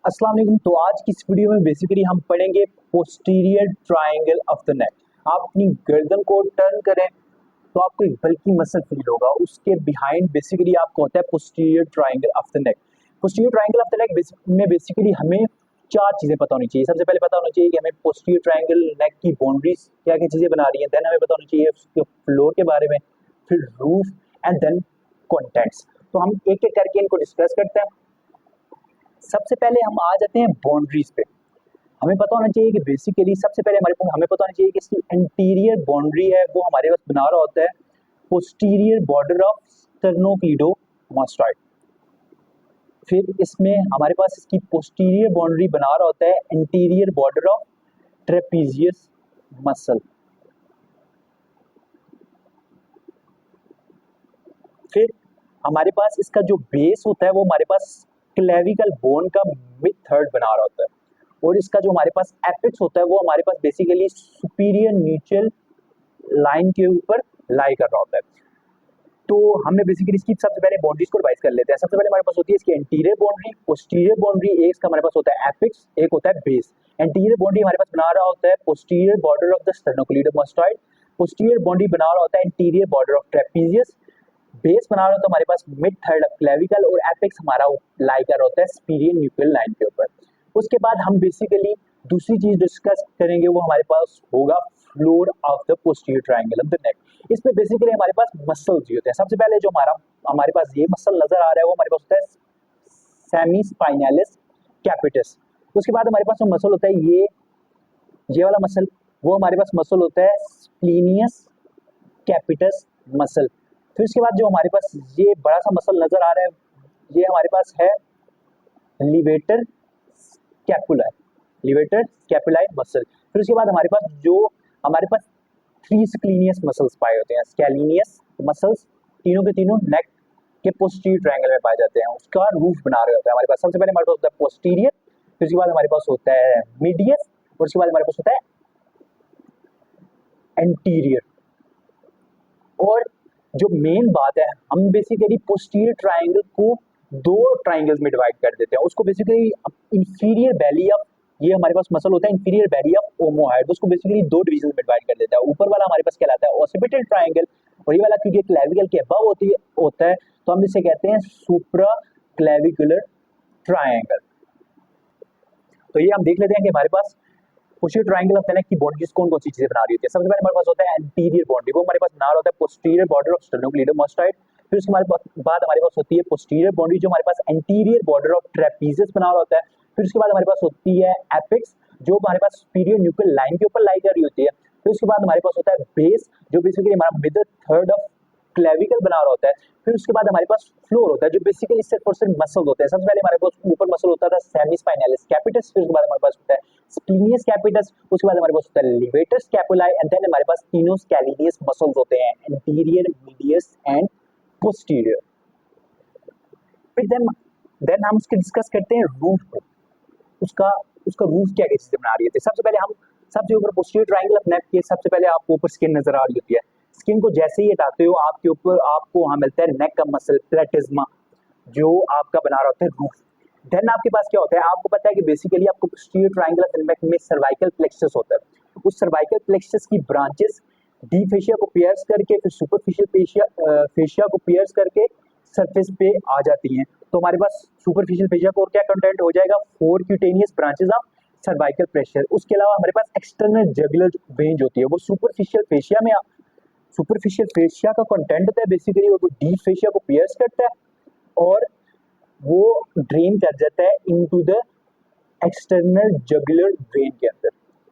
अस्सलाम वालेकुम। तो आज की इस वीडियो में बेसिकली हम पढ़ेंगे पोस्टीरियर ट्रायंगल ऑफ द नेक। आप अपनी गर्दन को टर्न करें तो आपको एक बल्कि मसल फील होगा, उसके बिहाइंड बेसिकली आपको होता है posterior triangle of the neck. Posterior triangle of the neck में बेसिकली हमें चार चीज़ें पता होनी चाहिए। सबसे पहले पता होना चाहिए कि हमें पोस्टीरियर ट्रायंगल नेक की बाउंड्रीज क्या क्या चीज़ें बना रही हैं। देन हमें पता होना चाहिए उसके फ्लोर के बारे में, फिर रूफ एंड देन कंटेंट्स। तो हम एक एक करके इनको डिस्कस करते हैं। सबसे पहले हम आ जाते हैं बाउंड्रीज पे। हमें पता होना चाहिए कि बेसिकली सबसे पहले हमें पता होना चाहिए कि इसकी इंटीरियर बाउंड्री है वो हमारे पास बना रहा होता है पोस्टीरियर बॉर्डर ऑफ स्टर्नोक्लीडोमास्टॉइड। फिर इसमें हमारे पास इसकी पोस्टीरियर बाउंड्री बना रहा होता है interior border of trapezius muscle. फिर हमारे पास इसका जो बेस होता है वो हमारे पास क्लेविकल बोन का मिड थर्ड बना रहा होता है, और इसका जो हमारे पास एपिक्स होता है वो हमारे पास बेसिकली सुपीरियर न्यूट्रल लाइन के ऊपर लाई कर रहा होता है। तो हमने बेसिकली इसकी सबसे पहले बाउंड्रीज को रिवाइज कर लेते हैं। सबसे पहले हमारे पास होती है इसकी एंटीरियर बाउंड्री, पोस्टीरियर बाउंड्री, एक इसका हमारे पास होता है एपिक्स, एक होता है बेस। एंटीरियर बाउंड्री हमारे पास बना रहा होता है posterior border of the sternocleidomastoid, posterior boundary बना रहा होता है interior border of trapezius, base बना रहा होता है हमारे पास मिड थर्ड ऑफ क्लेविकल, और एपेक्स हमारा लाई कर होता है सुपीरियर न्यूक्लियर लाइन के ऊपर। उसके बाद हम बेसिकली दूसरी चीज डिस्कस करेंगे, वो हमारे पास होगा floor of the posterior triangle of the नेक। इसमें बेसिकली हमारे पास मसल्स होते हैं। सबसे पहले जो हमारे पास ये मसल नजर आ रहा है वो हमारे पास होता है सेमी स्पाइनलिस कैपिटस। उसके बाद हमारे पास जो मसल होता है ये वाला मसल, वो हमारे पास मसल होता है स्प्लीनियस कैपिटस मसल। फिर उसके बाद जो हमारे पास ये बड़ा सा मसल नजर आ रहा है ये हमारे पास है लिवेटर स्कैपुलाई, लिवेटर स्कैपुलाई मसल। फिर उसके बाद हमारे पास थ्री स्क्लीनियस मसल्स पाए होते हैं। स्कैलिनियस मसल्स तीनों के तीनों नेक के पोस्टीरियर ट्रायंगल में पाए जाते हैं, उसका रूफ बना रहे होता है हमारे पास। सबसे पहले हमारे पास होता है पोस्टीरियर, फिर उसके बाद हमारे पास होता है मीडियस, और उसके बाद हमारे पास होता है एंटीरियर। और जो मेन बात है, हम बेसिकली पोस्टीरियर ट्रायंगल को दो ट्रायंगल्स में डिवाइड कर देते हैं। उसको बेसिकली इंफीरियर बैली ऑफ, ये हमारे पास मसल होता है इंफीरियर बैली ऑफ ओमोहाइड, उसको बेसिकली दो डिवीजन में डिवाइड कर देता है। ऊपर वाला हमारे पास कहलाता है ऑसिपिटल ट्रायंगल, और ये वाला क्योंकि क्लेविकल के अबव होता है तो हम इसे कहते हैं सुप्रा क्लेविकुलर ट्रायंगल। तो ये हम देख लेते हैं कि हमारे पास posterior triangle of the neck की बाउंड्रीज कौन कौन सी चीजें बना रही होती है। सबसे पहले हमारे पास होता है एंटीरियर बाउंड्री, वो हमारे पास बना होता है पोस्टीरियर बॉर्डर ऑफ स्टर्नोक्लीडोमास्टॉइड। फिर उसके बाद हमारे पास होती है पोस्टीरियर बाउंड्री जो हमारे पास एंटीरियर बॉर्डर ऑफ ट्रेपीजियस बना होता है। फिर उसके बाद हमारे पास होती है एपिक्स जो हमारे पास सुपीरियर न्यूक्लियर लाइन के ऊपर लाई कर रही होती है। फिर उसके बाद हमारे पास होता है बेस जो बेसिकली हमारा मिड थर्ड ऑफ क्लेविकल बना रहा होता है। फिर उसके बाद हमारे पास फ्लोर होता है जो बेसिकली सिर्फ और सिर्फ मसल होते हैं। सबसे पहले हमारे पास ऊपर मसल होता था सेमी स्पाइनलिस कैपिटस, फिर उसके बाद हमारे पास होता है स्प्लीनियस कैपिटस, उसके बाद हमारे पास होता है लिवेटर स्कैपुलाई, एंड देन हमारे पास तीनों स्कैलिनियस मसल्स होते हैं एंटीरियर, मीडियस एंड पोस्टीरियर। फिर देन हम उसके डिस्कस करते हैं रूफ को, उसका उसका रूफ क्या चीजें बना रही है। सबसे पहले हम सबसे ऊपर पोस्टीरियर ट्रायंगल ऑफ नेक के सबसे पहले आपको ऊपर स्किन नजर आ रही होती है। स्किन को जैसे ही हटाते हो आपके ऊपर आपको वहां मिलता है नेक का मसल प्लेटिज्मा जो आपका बना रहा होता है रूफ। देन आपके पास क्या होता है, आपको पता है कि बेसिकली आपको पोस्टीरियर ट्रायंगल ऑफ नेक में सर्वाइकल प्लेक्सस होता है। उस सर्वाइकल प्लेक्सस की ब्रांचेस डी फेशिया को पियर्स करके फिर सुपरफिशियल फेशिया को पियर्स करके सरफेस पे आ जाती हैं। तो हमारे पास सुपरफिशियल फेशिया को और क्या कंटेंट हो जाएगा, four cutaneous branches of cervical pressure. उसके अलावा हमारे पास एक्सटर्नल जगुलर वेन होती है, वो सुपरफिशियल फेशिया का कंटेंट होता है बेसिकली, वो डीप फेशिया को पियर्स करता है और वो ड्रेन कर जाता है इनटू द एक्सटर्नल जगुलर वेन के अंदर।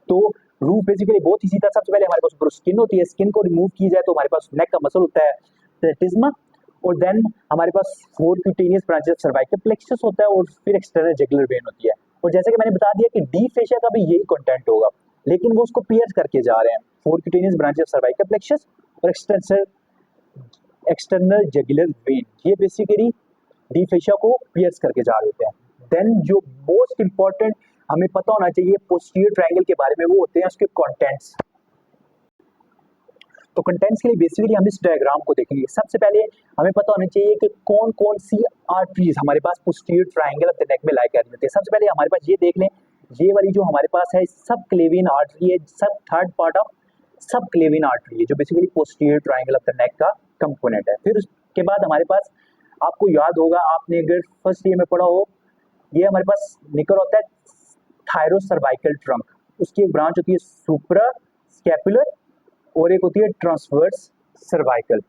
तो रूफ बेसिकली बहुत ही सीधा। सबसे पहले हमारे पास ऊपर स्किन होती है, स्किन को रिमूव की जाए तो हमारे पास नेक का मसल होता है प्लेटिज्मा, और देन हमारे पास four cutaneous branches cervical plexus होता है, और फिर एक्सटर्नल जगुलर वेन होती है। और जैसे कि मैंने बता दिया कि डीप फेशिया का भी यही कंटेंट होगा, लेकिन वो उसको पियर्स करके जा रहे हैं। Four cutaneous branches cervical plexus और एक्सटर्नल जगुलर वेन, ये बेसिकली डीप फेशिया को पियर्स करके जा रहे होते हैं। देन जो मोस्ट इंपॉर्टेंट हमें पता होना चाहिए पोस्टीरियर ट्रायंगल के बारे में, वो होते हैं उसके कंटेंट्स। तो कंटेंट्स के लिए बेसिकली हम इस डायग्राम को देखेंगे। सबसे पहले हमें पता होना चाहिए कि कौन कौन सी आर्टरीज हमारे पास posterior triangle of the neck में लाई कर देते हैं। सबसे पहले हमारे पास ये देख लें, ये वाली जो हमारे पास है सब क्लेवियन आर्टरी है, सब थर्ड पार्ट ऑफ सब क्लेवियन आर्टरी है जो basically posterior triangle of the neck का कंपोनेंट है। फिर उसके बाद हमारे पास, आपको याद होगा, आपने अगर फर्स्ट ईयर में पढ़ा हो, ये हमारे पास निकल होता है थायरोसर्वाइकल ट्रंक, उसकी एक ब्रांच होती है सुप्रा स्कैपुलर और एक होती है ट्रांसवर्स सर्वाइकल।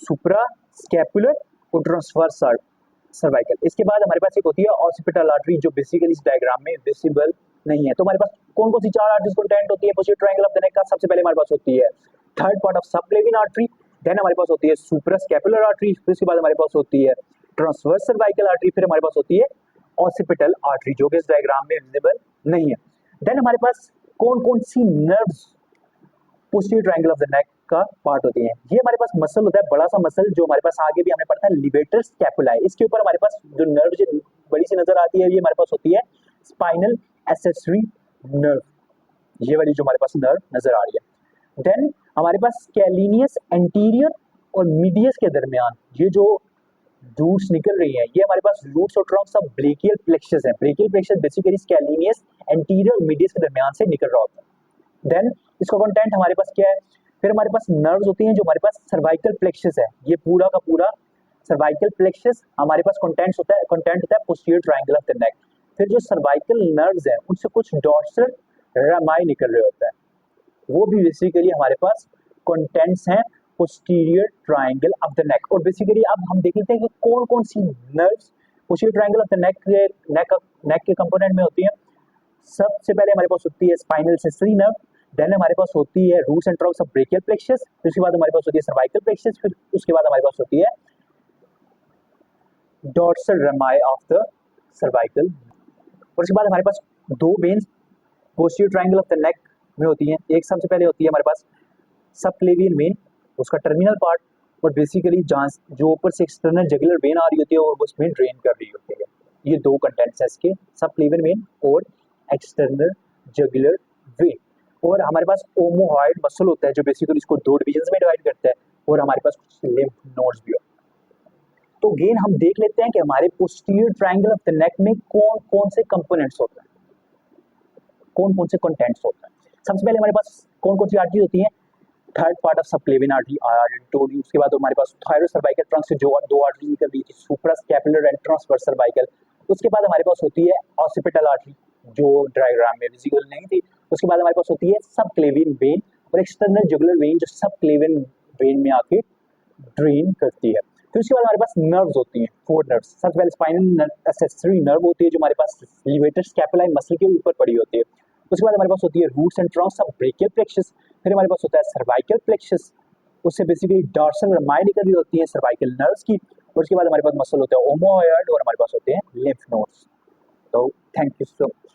सुप्रा स्कैपुलर और ट्रांसवर्स सर्वाइकल। इसके बाद हमारे पास एक होती है ऑसिपिटल आर्टरी जो बेसिकली इस डायग्राम में विजिबल नहीं है। तो हमारे पास कौन कौन सी चार आर्टरीज कंटेंट होती है posterior triangle of the neck का? सबसे पहले हमारे पास होती है third part of subclavian artery, then हमारे पास होती है सुप्रा स्कैपुलर आर्टरी, फिर उसके बाद हमारे पास होती है ट्रांसवर्स सर्वाइकल आर्टरी, फिर हमारे पास होती है ऑसिपिटल आर्टरी जो कि इस डायग्राम में विजिबल नहीं है। देन हमारे पास कौन कौन सी nerves posterior triangle of the neck का पार्ट होती हैं? ये हमारे पास मसल होता है, बड़ा सा मसल जो हमारे पास आगे भी हमने पढ़ा था, लिवेटर स्कैपुला है। इसके ऊपर हमारे पास जो नर्व जो बड़ी सी नजर आती है, ये हमारे पास होती है स्पाइनल एक्सेसरी नर्व, ये वाली जो हमारे पास नर्व नजर आ रही है। देन हमारे पास स्कैलिनियस एंटीरियर और मीडियस के दरमियान ये जो रूट्स निकल रही हैं, ये हमारे पास रूट्स और ट्रंक्स ऑफ ब्रेकियल प्लेक्सस हैं। ब्रेकियल प्लेक्सस बेसिकली स्कैलिनियस एंटीरियर और मीडियस के दरमियान से निकल रहा होता है। देन इसका कंटेंट हमारे पास क्या है? फिर हमारे पास नर्व्स होती हैं जो हमारे पास सर्वाइकल प्लेक्सस है, ये पूरा का पूरा सर्वाइकल प्लेक्सस हमारे पास कंटेंट होता है पोस्टीरियर ट्रायंगल ऑफ द नेक। फिर जो सर्वाइकल नर्व्स हैं उनसे कुछ डॉर्सल रमाई निकल रहे होता है, वो भी बेसिकली हमारे पास कंटेंट्स हैं पोस्टीरियर ट्रायंगल ऑफ द नेक। और बेसिकली अब हम देख लेते हैं कि कौन कौन सी nerves posterior triangle of the neck के कंपोनेंट में होती हैं। सबसे पहले हमारे पास होती है स्पाइनल एक्सेसरी नर्व, देन हमारे पास होती है roots and trunks of brachial plexus, फिर उसके बाद हमारे पास होती है सर्वाइकल प्लेक्सस, फिर उसके बाद हमारे पास होती है dorsal Ramai of the cervical. और उसके बाद हमारे पास दो veins posterior triangle of the neck में होती हैं। एक सबसे पहले होती है हमारे पास सबक्लेवियन वेन, उसका टर्मिनल पार्ट, और बेसिकली जहाँ जो ऊपर से एक्सटर्नल जगुलर वेन आ रही होती है और वो उसमें ड्रेन कर रही होती है। ये दो कंटेंट्स है इसके, सबक्लेवियन वेन और एक्सटर्नल जगुलर वेन। और हमारे पास ओमोहॉइड मसल होता है जो बेसिकली इसको दो डिविजन्स में डिवाइड करता है, और हमारे पास कुछ लिम्फ नोड्स भी होते हैं। तो अगेन हम देख लेते हैं कि हमारे posterior triangle of the neck में कौन कौन से कंपोनेंट्स होते हैं, कौन कौन से कंटेंट्स होते हैं। सबसे पहले हमारे पास कौन कौन सी आर्टरी होती है? Third part of subclavian artery told you. उसके बाद हमारे पास थायरोसर्वाइकल ट्रंक से जो दो आर्टरी निकल रही थी, सुप्रा स्कैपुलर एंड ट्रांसवर्स सर्वाइकल। उसके बाद हमारे पास होती है ऑसिपिटल आर्टरी जो डायग्राम में विजिबल नहीं थी। उसके बाद हमारे पास होती है सबक्लेवियन वेन और एक्सटर्नल जुगुलर वेन जो सबक्लेवियन वेन में आके ड्रेन करती है। फिर उसके बाद हमारे पास नर्व्स होती हैं, फोर नर्व्स। सबसे पहले स्पाइनल एक्सेसरी नर्व होती है जो हमारे पास लिवेटर स्कैपुला मसल के ऊपर पड़ी होती है। उसके बाद हमारे पास होती है roots and trunks of brachial plexus, फिर हमारे पास होता है सर्वाइकल प्लेक्सस, उससे बेसिकली डॉर्सल रमाई निकल रही होती है सर्वाइकल नर्व्स की, और उसके बाद हमारे पास मसल होता है ओमोहॉइड और हमारे पास होते हैं लिम्फ नोड्स। तो थैंक यू सो मच।